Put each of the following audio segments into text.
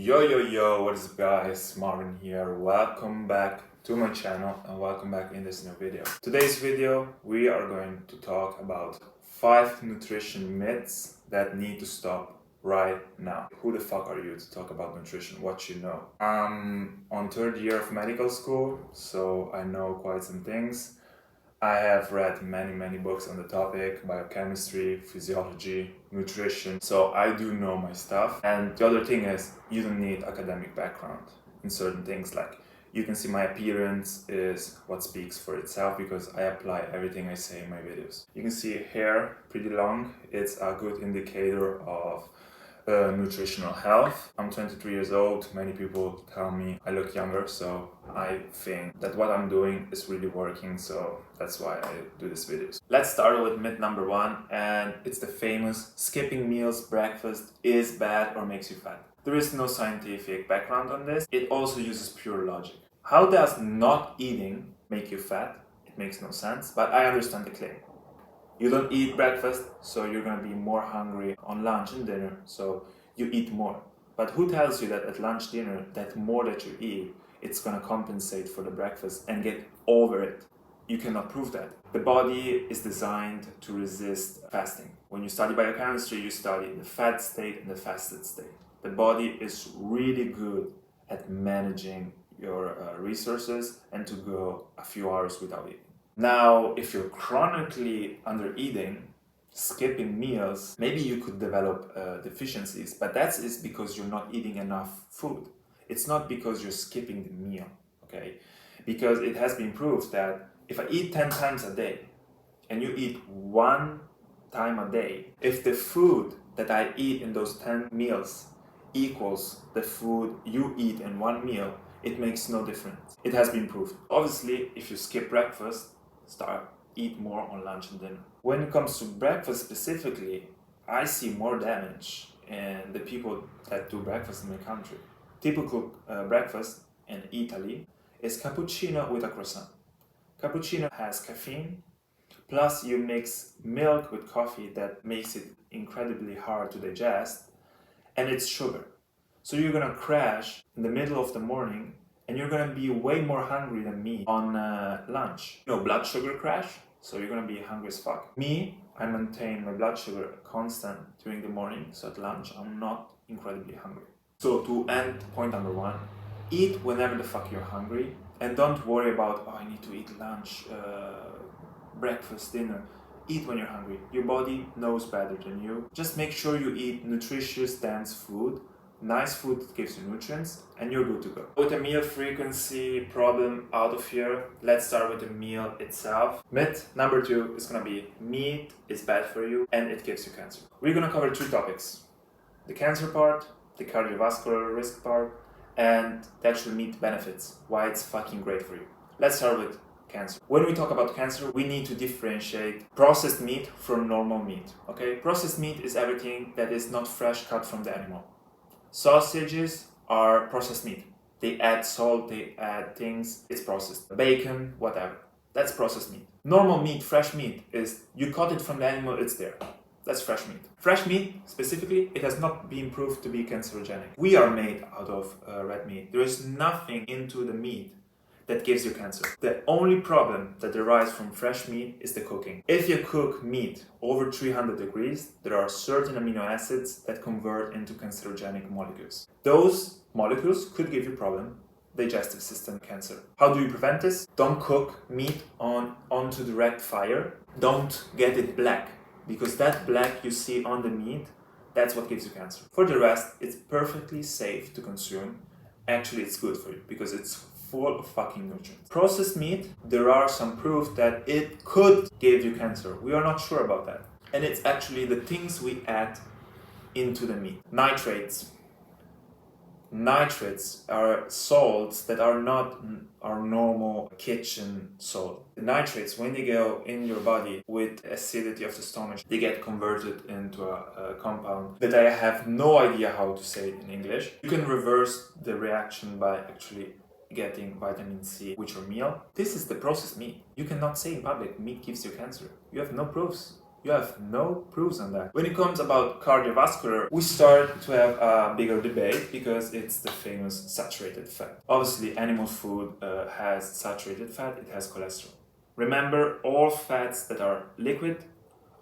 Yo, what is up guys, Marvin here. Welcome back to my channel and welcome back in this new video. Today's video we are going to talk about 5 nutrition myths that need to stop right now. Who the fuck are you to talk about nutrition? What you know? I'm on 3rd year of medical school, so I know quite some things. I have read many books on the topic: biochemistry, physiology, nutrition. So I do know my stuff. And the other thing is, you don't need academic background in certain things. Like, you can see my appearance is what speaks for itself because I apply everything I say in my videos. You can see hair pretty long. It's a good indicator of nutritional health. I'm 23 years old. Many people tell me I look younger, so I think that what I'm doing is really working, so that's why I do these videos. Let's start with myth number 1, and it's the famous skipping meals breakfast is bad or makes you fat. There is no scientific background on this. It also uses pure logic. How does not eating make you fat? It makes no sense, but I understand the claim. You don't eat breakfast, so you're gonna be more hungry on lunch and dinner, so you eat more. But who tells you that at lunch, dinner, that more that you eat, it's gonna compensate for the breakfast and get over it? You cannot prove that. The body is designed to resist fasting. When you study biochemistry, you study the fat state and the fasted state. The body is really good at managing your resources and to go a few hours without eating. Now, if you're chronically under eating, skipping meals, maybe you could develop deficiencies, but that is because you're not eating enough food. It's not because you're skipping the meal, okay? Because it has been proved that if I eat 10 times a day and you eat 1 time a day, if the food that I eat in those 10 meals equals the food you eat in 1 meal, it makes no difference. It has been proved. Obviously, if you skip breakfast, eat more on lunch and dinner. When it comes to breakfast specifically, I see more damage in the people that do breakfast in my country. Typical breakfast in Italy is cappuccino with a croissant. Cappuccino has caffeine, plus you mix milk with coffee that makes it incredibly hard to digest, and it's sugar. So you're gonna crash in the middle of the morning and you're gonna be way more hungry than me on lunch. Blood sugar crash, so you're gonna be hungry as fuck. Me, I maintain my blood sugar constant during the morning, so at lunch I'm not incredibly hungry. So to end point number 1, eat whenever the fuck you're hungry and don't worry about, I need to eat lunch, breakfast, dinner. Eat when you're hungry. Your body knows better than you. Just make sure you eat nutritious, dense food. Nice food that gives you nutrients, and you're good to go. With the meal frequency problem out of here, let's start with the meal itself. Myth number 2 is gonna be meat is bad for you and it gives you cancer. We're gonna cover 3 topics: the cancer part, the cardiovascular risk part, and the actual meat benefits, why it's fucking great for you. Let's start with cancer. When we talk about cancer, we need to differentiate processed meat from normal meat, okay? Processed meat is everything that is not fresh cut from the animal. Sausages are processed meat. They add salt, they add things, it's processed. Bacon, whatever. That's processed meat. Normal meat, fresh meat, is you cut it from the animal, it's there. That's fresh meat. Fresh meat, specifically, it has not been proved to be cancerogenic. We are made out of red meat. There is nothing into the meat that gives you cancer. The only problem that derives from fresh meat is the cooking. If you cook meat over 300 degrees, there are certain amino acids that convert into cancerogenic molecules. Those molecules could give you problem, digestive system cancer. How do you prevent this? Don't cook meat onto direct fire. Don't get it black, because that black you see on the meat, that's what gives you cancer. For the rest, it's perfectly safe to consume. Actually, it's good for you because it's full of fucking nutrients. Processed meat, there are some proof that it could give you cancer. We are not sure about that. And it's actually the things we add into the meat. Nitrates. Nitrates are salts that are not our normal kitchen salt. The nitrates, when they go in your body with acidity of the stomach, they get converted into a compound that I have no idea how to say it in English. You can reverse the reaction by actually getting vitamin C with your meal. This is the processed meat. You cannot say in public meat gives you cancer. You have no proofs. You have no proofs on that. When it comes about cardiovascular, we start to have a bigger debate because it's the famous saturated fat. Obviously, animal food has saturated fat, it has cholesterol. Remember, all fats that are liquid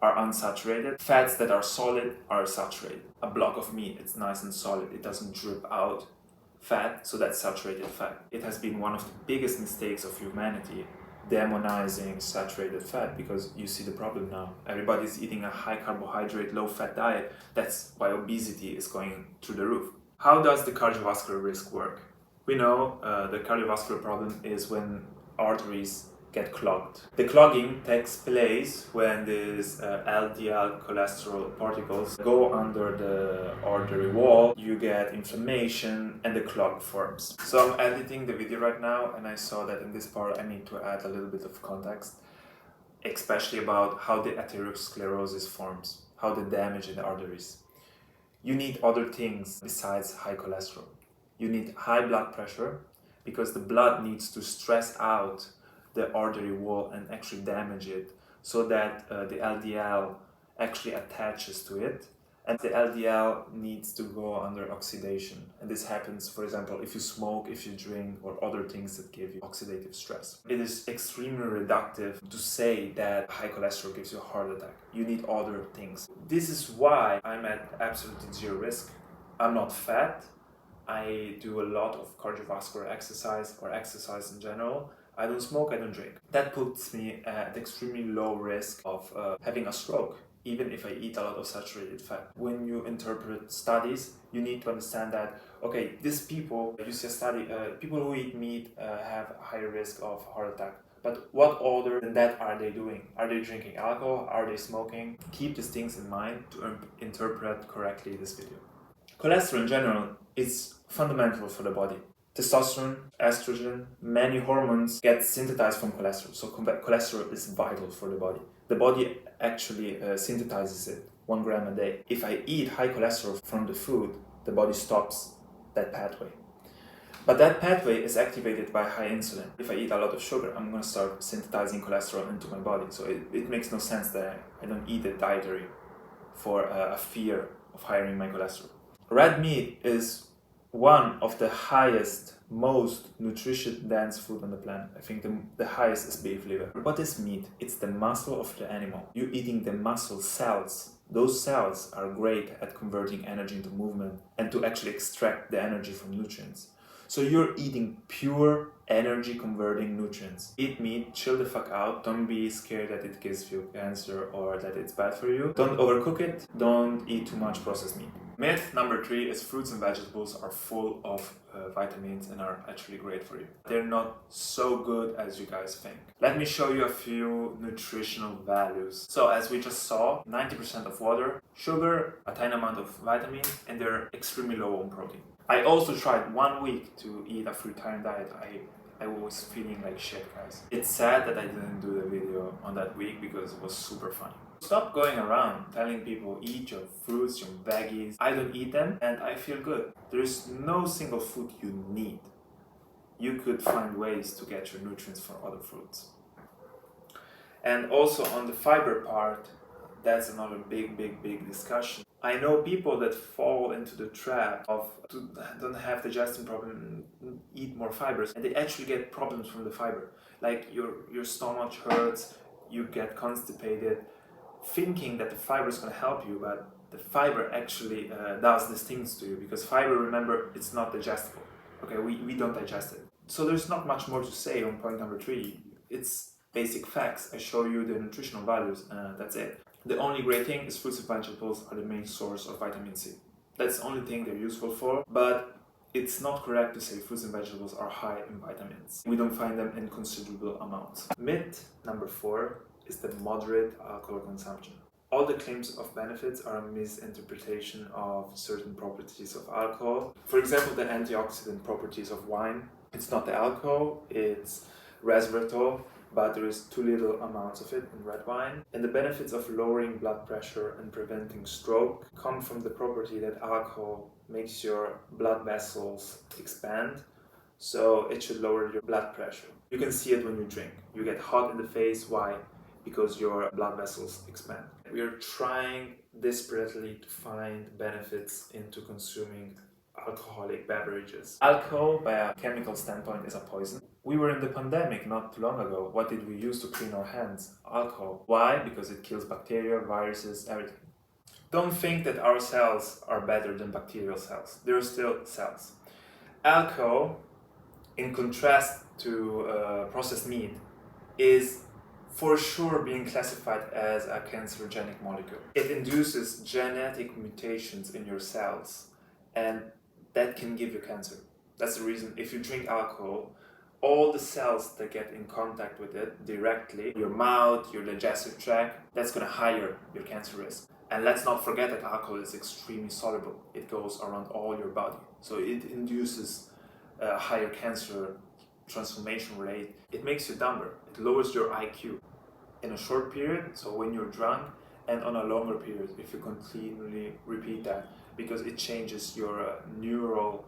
are unsaturated. Fats that are solid are saturated. A block of meat, it's nice and solid, it doesn't drip out fat, so that's saturated fat. It has been one of the biggest mistakes of humanity, demonizing saturated fat, because you see the problem now. Everybody's eating a high carbohydrate, low fat diet. That's why obesity is going through the roof. How does the cardiovascular risk work? We know the cardiovascular problem is when arteries get clogged. The clogging takes place when these LDL cholesterol particles go under the artery wall. You get inflammation and the clog forms. So I'm editing the video right now, and I saw that in this part I need to add a little bit of context, especially about how the atherosclerosis forms, how the damage in the arteries. You need other things besides high cholesterol. You need high blood pressure, because the blood needs to stress out the artery wall and actually damage it, so that the LDL actually attaches to it, and the LDL needs to go under oxidation. And this happens, for example, if you smoke, if you drink, or other things that give you oxidative stress. It is extremely reductive to say that high cholesterol gives you a heart attack. You need other things. This is why I'm at absolutely zero risk. I'm not fat. I do a lot of cardiovascular exercise, or exercise in general. I don't smoke, I don't drink. That puts me at extremely low risk of having a stroke, even if I eat a lot of saturated fat. When you interpret studies, you need to understand that, okay, these people, you see a study, people who eat meat have a higher risk of heart attack. But what other than that are they doing? Are they drinking alcohol? Are they smoking? Keep these things in mind to interpret correctly this video. Cholesterol in general is fundamental for the body. Testosterone, estrogen, many hormones get synthesized from cholesterol. So cholesterol is vital for the body. The body actually synthesizes it 1 gram a day. If I eat high cholesterol from the food, the body stops that pathway. But that pathway is activated by high insulin. If I eat a lot of sugar, I'm going to start synthesizing cholesterol into my body. So it makes no sense that I don't eat it dietary for a fear of higher my cholesterol. Red meat is one of the highest, most nutrition-dense food on the planet. I think the highest is beef liver. What is meat? It's the muscle of the animal. You're eating the muscle cells. Those cells are great at converting energy into movement and to actually extract the energy from nutrients. So you're eating pure energy converting nutrients. Eat meat, chill the fuck out. Don't be scared that it gives you cancer or that it's bad for you. Don't overcook it. Don't eat too much processed meat. Myth number 3 is fruits and vegetables are full of vitamins and are actually great for you. They're not so good as you guys think. Let me show you a few nutritional values. So as we just saw, 90% of water, sugar, a tiny amount of vitamins, and they're extremely low on protein. I also tried 1 week to eat a fruitarian diet. I was feeling like shit, guys. It's sad that I didn't do the video on that week because it was super funny. Stop going around telling people eat your fruits, your veggies. I don't eat them and I feel good. There is no single food you need. You could find ways to get your nutrients from other fruits. And also on the fiber part, that's another big discussion. I know people that fall into the trap of don't have digestion problem, eat more fibers, and they actually get problems from the fiber. Like your stomach hurts, you get constipated, thinking that the fiber is going to help you, but the fiber actually does these things to you, because fiber, remember, it's not digestible. Okay, we don't digest it. So there's not much more to say on point number 3. It's basic facts. I show you the nutritional values, that's it. The only great thing is fruits and vegetables are the main source of vitamin C. That's the only thing they're useful for, but it's not correct to say fruits and vegetables are high in vitamins. We don't find them in considerable amounts. Myth number 4 is the moderate alcohol consumption. All the claims of benefits are a misinterpretation of certain properties of alcohol. For example, the antioxidant properties of wine. It's not the alcohol, it's resveratrol, but there is too little amounts of it in red wine. And the benefits of lowering blood pressure and preventing stroke come from the property that alcohol makes your blood vessels expand, so it should lower your blood pressure. You can see it when you drink. You get hot in the face. Why? because your blood vessels expand. We are trying desperately to find benefits into consuming alcoholic beverages. Alcohol, by a chemical standpoint, is a poison. We were in the pandemic not too long ago. What did we use to clean our hands? Alcohol. Why? Because it kills bacteria, viruses, everything. Don't think that our cells are better than bacterial cells. They're still cells. Alcohol, in contrast to processed meat, is for sure being classified as a cancerogenic molecule. It induces genetic mutations in your cells, and that can give you cancer. That's the reason if you drink alcohol, all the cells that get in contact with it directly, your mouth, your digestive tract, that's going to higher your cancer risk. And let's not forget that alcohol is extremely soluble. It goes around all your body. So it induces a higher cancer transformation rate. It makes you dumber. It lowers your IQ in a short period, so when you're drunk, and on a longer period if you continually repeat that, because it changes your neural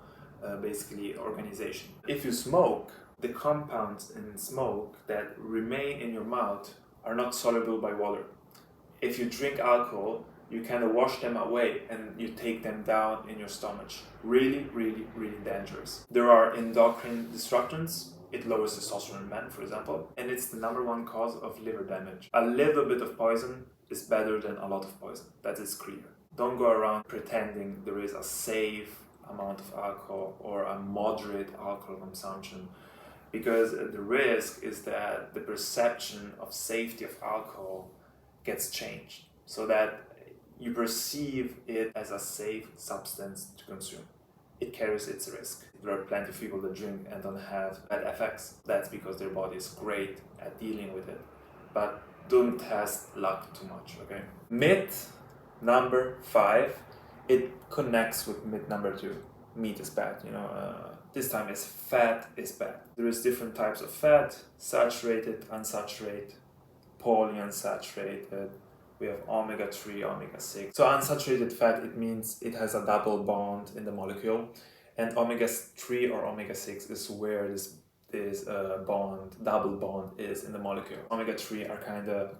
basically organization. If you smoke, the compounds in smoke that remain in your mouth are not soluble by water. If you drink alcohol, you kind of wash them away and you take them down in your stomach. Really, really, really dangerous. There are endocrine disruptors. It lowers testosterone in men, for example, and it's the #1 cause of liver damage. A little bit of poison is better than a lot of poison. That is clear. Don't go around pretending there is a safe amount of alcohol or a moderate alcohol consumption, because the risk is that the perception of safety of alcohol gets changed so that you perceive it as a safe substance to consume. It carries its risk. There are plenty of people that drink and don't have bad effects. That's because their body is great at dealing with it. But don't test luck too much, okay? Myth number 5, it connects with myth number 2. Meat is bad, this time is fat is bad. There is different types of fat: saturated, unsaturated, polyunsaturated. We have omega-3, omega-6. So unsaturated fat, it means it has a double bond in the molecule, and omega-3 or omega-6 is where this double bond is in the molecule. Omega-3 are kind of,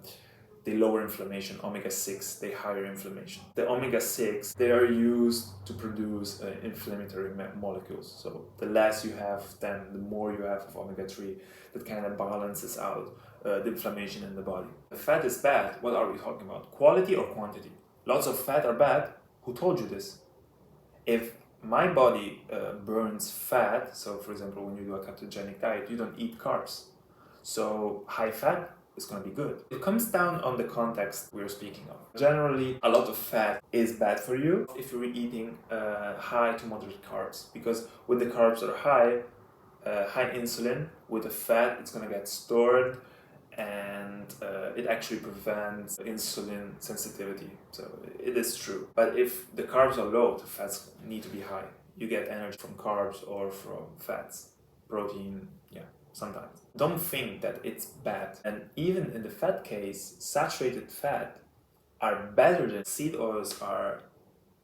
they lower inflammation. Omega-6, they higher inflammation. The omega-6, they are used to produce inflammatory molecules. So the less you have them, the more you have of omega-3. That kind of balances out the inflammation in the body. The fat is bad. What are we talking about? Quality or quantity? Lots of fat are bad. Who told you this? If my body burns fat, so for example, when you do a ketogenic diet, you don't eat carbs. So high fat is going to be good. It comes down on the context we're speaking of. Generally, a lot of fat is bad for you if you're eating high to moderate carbs, because with the carbs that are high insulin, with the fat, it's going to get stored, and it actually prevents insulin sensitivity. So it is true. But if the carbs are low, the fats need to be high. You get energy from carbs or from fats, protein, sometimes. Don't think that it's bad. And even in the fat case, saturated fat are better than seed oils are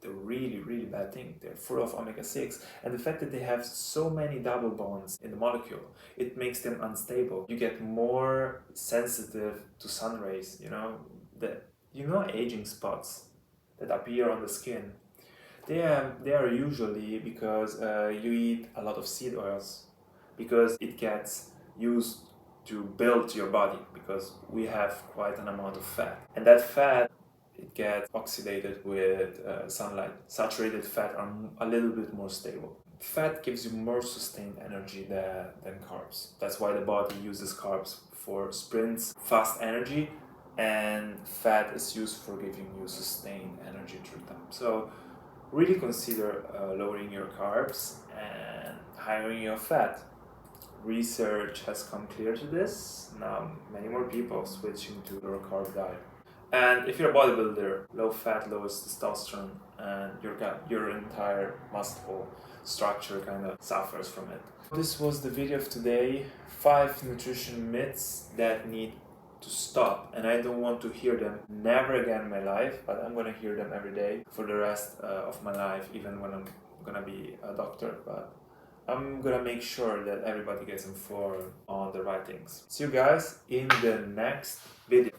the really, really bad thing. They're full of omega-6, and the fact that they have so many double bonds in the molecule, it makes them unstable. You get more sensitive to sun rays, aging spots that appear on the skin. They are usually because you eat a lot of seed oils, because it gets used to build your body, because we have quite an amount of fat, and that fat, it gets oxidated with sunlight. Saturated fat are a little bit more stable. Fat gives you more sustained energy than carbs. That's why the body uses carbs for sprints, fast energy, and fat is used for giving you sustained energy through time. So really consider lowering your carbs and higher your fat. Research has come clear to this. Now many more people are switching to low carb diet. And if you're a bodybuilder, low fat lowers testosterone, and your entire muscle structure kind of suffers from it. This was the video of today. 5 nutrition myths that need to stop, and I don't want to hear them never again in my life, but I'm gonna hear them every day for the rest of my life, even when I'm gonna be a doctor. But I'm gonna make sure that everybody gets informed on the right things. See you guys in the next video.